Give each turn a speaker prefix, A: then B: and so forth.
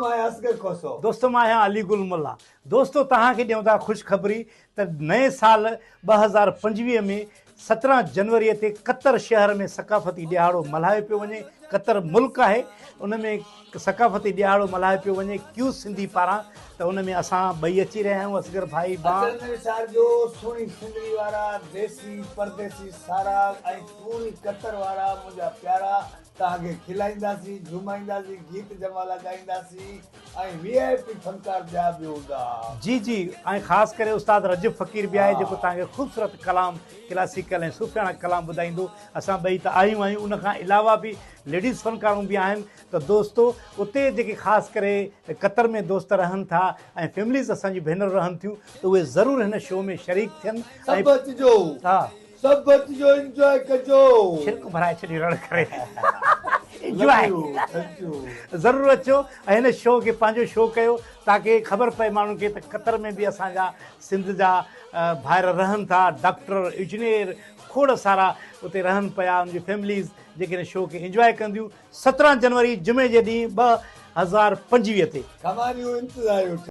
A: दोस्तों मैं आहियां अली गुल मुल्ला। दोस्तों तव्हांखे ॾियूं था ख़ुशख़बरी त नए साल 2025 में 17 जनवरी ते कतर शहर में सकाफ़ती ॾियारो मल्हायो पियो वञे। कतर मुल्क आहे, उन में सकाफ़ती ॾियारो मल्हायो पियो वञे क्यू सिंधी पारां। त उन में असां ॿई अची रहिया आहियूं, असगर भाई
B: सुहिणी सिंधड़ी वारा देसी परदेसी सारा ऐं पूरी कतर वारा मुंहिंजा प्यारा तव्हांखे खिलाईंदासीं, झुमाईंदासीं, गीत जमाला ॻाईंदासीं ऐं वीआईपी फनकार ॿिया बि हूंदा।
A: जी जी, ऐं ख़ासि करे उस्ताद रजब फ़कीर बि आहे जेको तव्हांखे ख़ूबसूरत कलाम क्लासिकल ऐं सूफ़ियाणा कलाम ॿुधाईंदो। असां ॿई त आहियूं आहियूं, उन खां अलावा बि लेडीज़ फनकारूं बि आहिनि। त दोस्तो उते जेके ख़ासि करे कतर में दोस्त रहनि था ऐं फैमिलीज़ असांजी भेनरूं रहनि थियूं, त उहे ज़रूरु हिन शो में शरीक थियनि।
B: सभु अचिजो,
A: हा
B: सभु अचिजो, इंजॉय कजो,
A: छिलक भराए छॾी रण करे इंजॉय ज़रूरु अचो ऐं हिन शो खे पंहिंजो शो कयो ताकी ख़बर पए माण्हुनि खे त कतर में बि असांजा सिंध जा भाइर रहनि था, डॉक्टर इंजीनियर खोड़ सारा उते रहनि पिया, उनजी फैमिलीज़ जेके हिन शो खे इंजॉय कंदियूं। 17 जनवरी जुमे जे ॾींहुं 2025 ते।